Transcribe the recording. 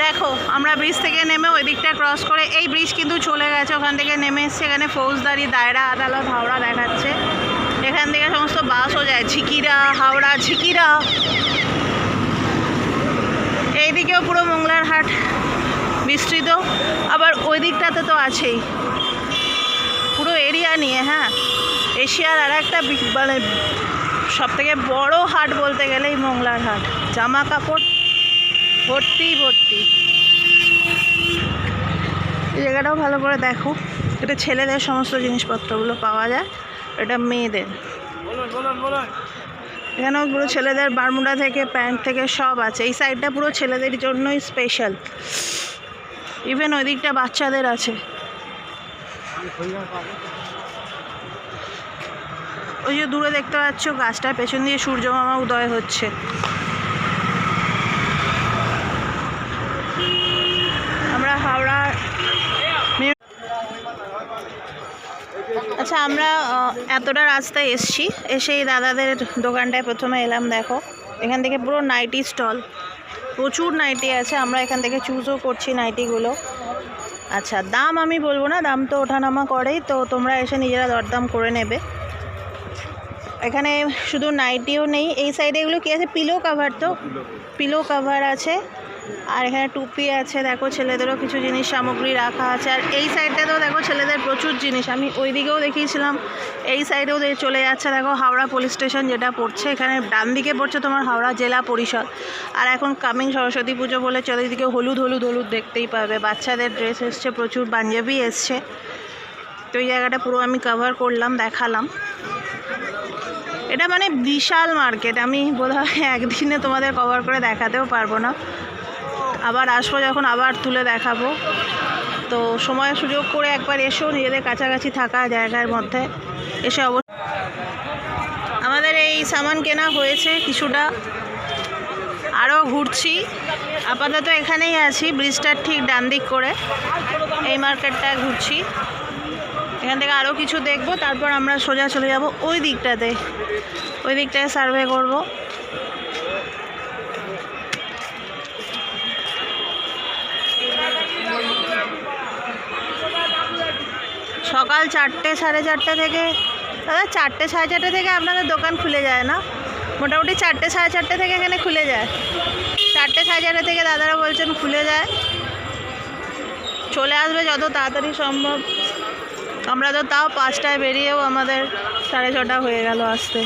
দেখো আমরা ব্রিজ থেকে নেমে ওই দিকটা ক্রস করে, এই ব্রিজ কিন্তু চলে গেছে, ওখান থেকে নেমে এসছে এখানে ফৌজদারি দায়রা আদালত হাওড়া দেখাচ্ছে। এখান থেকে সমস্ত বাসও যায় ঝিকিরা, হাওড়া, ঝিকিরা। এইদিকেও পুরো মোংলার হাট বিস্তৃত, আবার ওই দিকটাতে তো আছেই পুরো এরিয়া নিয়ে। হ্যাঁ, এশিয়ার আর একটা মানে সবথেকে বড় হাট বলতে গেলে এই মোংলার হাট। জামা কাপড় ভর্তি ভর্তি। এই জায়গাটাও ভালো করে দেখো, এটা ছেলেদের সমস্ত জিনিসপত্রগুলো পাওয়া যায়, এটা মেয়েদের। এখানেও পুরো ছেলেদের বারমুডা থেকে প্যান্ট থেকে সব আছে। এই সাইডটা পুরো ছেলেদের জন্যই স্পেশাল, ইভেন ওই দিকটা বাচ্চাদের আছে। ওই যে দূরে দেখতে পাচ্ছ গাছটার পেছন দিয়ে সূর্য মামা উদয় হচ্ছে। আমরা হাওড়া, আচ্ছা আমরা এতটা রাস্তায় এসছি, এসে এই দাদাদের দোকানটায় প্রথমে এলাম। দেখো এখান থেকে পুরো নাইটি স্টল, প্রচুর নাইটি আছে। আমরা এখান থেকে চুজও করছি নাইটিগুলো। আচ্ছা দাম আমি বলবো না, দাম তো ওঠানামা করেই, তো তোমরা এসে নিজেরা দরদাম করে নেবে। এখানে শুধু নাইটিও নেই, এই সাইডে এগুলো কী আছে, পিলো কাভার, তো পিলো কাভার আছে। আর এখানে টুপি আছে, দেখো ছেলেদেরও কিছু জিনিস সামগ্রী রাখা আছে। আর এই সাইডটাতেও দেখো ছেলেদের প্রচুর জিনিস, আমি ওই দিকেও দেখিয়েছিলাম, এই সাইডেও চলে যাচ্ছে। দেখো হাওড়া পুলিশ স্টেশন যেটা পড়ছে, এখানে ডান দিকে পড়ছে তোমার হাওড়া জেলা পরিষদ। আর এখন কামিং সরস্বতী পুজো বলে চারিদিকে হলুদ হলুদ হলুদ দেখতেই পাবে। বাচ্চাদের ড্রেস এসছে প্রচুর, পাঞ্জাবি এসছে। তো এই জায়গাটা পুরো আমি কভার করলাম, দেখালাম। এটা মানে বিশাল মার্কেট, আমি বোধহয় একদিনে তোমাদের কভার করে দেখাতেও পারবো না। আবার আসবো যখন আবার তুলে দেখাবো। তো সময় সুযোগ করে একবার এসো, নিজেদের কাছাকাছি থাকা জায়গার মধ্যে এসে আমাদের এই সামান কেনা হয়েছে কিছুটা, আরও ঘুরছি। আপাতত এখানেই আছি, ব্রিজটার ঠিক ডান দিক করে এই মার্কেটটা ঘুরছি। এখান থেকে আরও কিছু দেখবো, তারপর আমরা সোজা চলে যাব ওই দিকটাতে, ওই দিকটায় সার্ভে করব। সকাল 4টে সাড়ে 4টে থেকে, দাদা 4টে সাড়ে 4টে থেকে আপনাদের দোকান খুলে যায় না? মোটামুটি 4টে সাড়ে 4টে থেকে এখানে খুলে যায়। 4টে সাড়ে 4টে থেকে দাদারা বলছেন খুলে যায়। চলে আসবে যত তাড়াতাড়ি সম্ভব। আমরা তো তাও 5টায় বেরিয়েও আমাদের 6:30 হয়ে গেল আসতে।